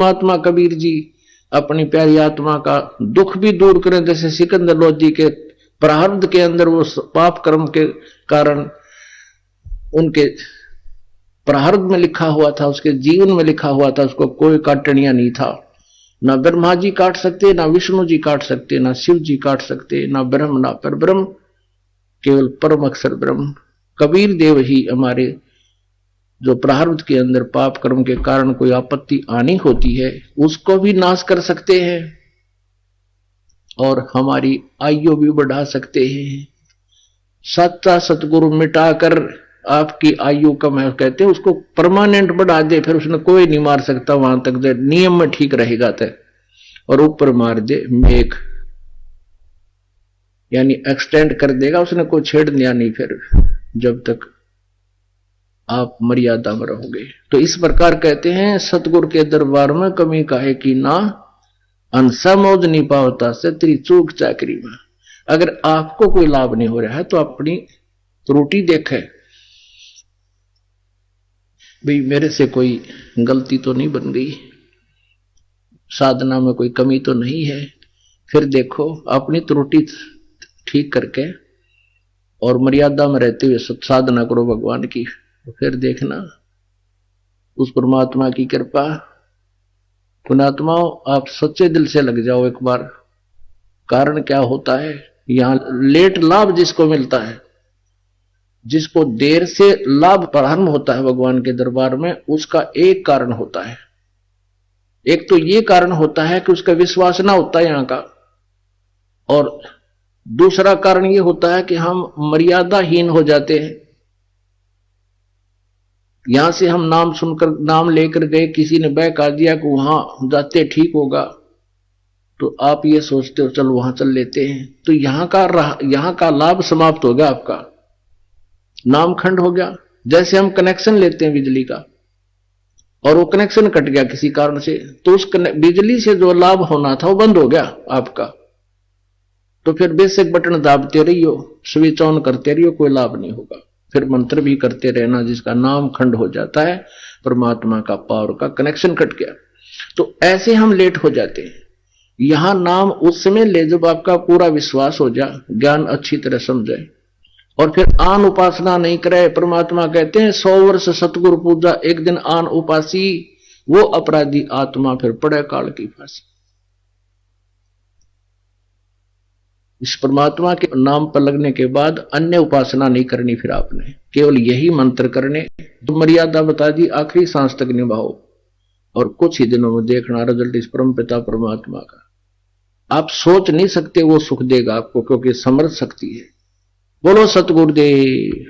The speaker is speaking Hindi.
महात्मा कबीर जी अपनी प्यारी आत्मा का दुख भी दूर करें, जैसे सिकंदर लोधी के प्रारब्ध के अंदर वो पाप कर्म के कारण उनके प्रारब्ध में लिखा हुआ था, उसके जीवन में लिखा हुआ था, उसको कोई काटनिया नहीं था। ना ब्रह्मा जी काट सकते, ना विष्णु जी काट सकते, ना शिव जी काट सकते, ना ब्रह्म ना पर ब्रह्म, केवल परम अक्षर ब्रह्म कबीर देव ही हमारे जो प्रारब्ध के अंदर पाप कर्म के कारण कोई आपत्ति आनी होती है उसको भी नाश कर सकते हैं और हमारी आयु भी बढ़ा सकते हैं। सत्ता सतगुरु मिटाकर आपकी आयु कम है कहते हैं, उसको परमानेंट बढ़ा दे, फिर उसने कोई नहीं मार सकता, वहां तक दे नियम में ठीक रहेगा तय, और ऊपर मार दे मेघ, यानी एक्सटेंड कर देगा, उसने कोई छेड़ दिया नहीं फिर जब तक आप मर्यादा में रहोगे। तो इस प्रकार कहते हैं सतगुरु के दरबार में कमी काहे की ना, अंसा मौज नहीं पावता से तेरी चूक चाकरी में। अगर आपको कोई लाभ नहीं हो रहा है तो अपनी त्रुटि देखे, भाई मेरे से कोई गलती तो नहीं बन गई, साधना में कोई कमी तो नहीं है, फिर देखो अपनी त्रुटि ठीक करके और मर्यादा में रहते हुए साधना करो भगवान की, तो फिर देखना उस परमात्मा की कृपा। पुणात्माओं आप सच्चे दिल से लग जाओ एक बार। कारण क्या होता है, यहां लेट लाभ जिसको मिलता है, जिसको देर से लाभ प्रारंभ होता है भगवान के दरबार में, उसका एक कारण होता है। एक तो ये कारण होता है कि उसका विश्वास ना होता है यहां का, और दूसरा कारण ये होता है कि हम मर्यादाहीन हो जाते हैं। यहां से हम नाम सुनकर नाम लेकर गए, किसी ने बहका दिया कि वहां जाते ठीक होगा, तो आप ये सोचते हो चल वहां चल लेते हैं, तो यहां का लाभ समाप्त हो गया, आपका नाम खंड हो गया। जैसे हम कनेक्शन लेते हैं बिजली का और वो कनेक्शन कट गया किसी कारण से, तो उस बिजली से जो लाभ होना था वो बंद हो गया आपका, तो फिर बेसिक बटन दाबते रहियो, स्विच ऑन करते रहियो, कोई लाभ नहीं होगा। फिर मंत्र भी करते रहना, जिसका नाम खंड हो जाता है, परमात्मा का पावर का कनेक्शन कट गया। तो ऐसे हम लेट हो जाते हैं। यहां नाम उस समय ले जब आपका पूरा विश्वास हो जाए, ज्ञान अच्छी तरह समझे, और फिर आन उपासना नहीं करे। परमात्मा कहते हैं 100 वर्ष सतगुरु पूजा, एक दिन आन उपासी, वो अपराधी आत्मा फिर पड़े काल की फांसी। इस परमात्मा के नाम पर लगने के बाद अन्य उपासना नहीं करनी, फिर आपने केवल यही मंत्र करने, तो मर्यादा बता दी आखिरी सांस तक निभाओ, और कुछ ही दिनों में देखना रिजल्ट इस परम पिता परमात्मा का। आप सोच नहीं सकते वो सुख देगा आपको, क्योंकि समर्थ शक्ति है। बोलो सतगुरुदेव।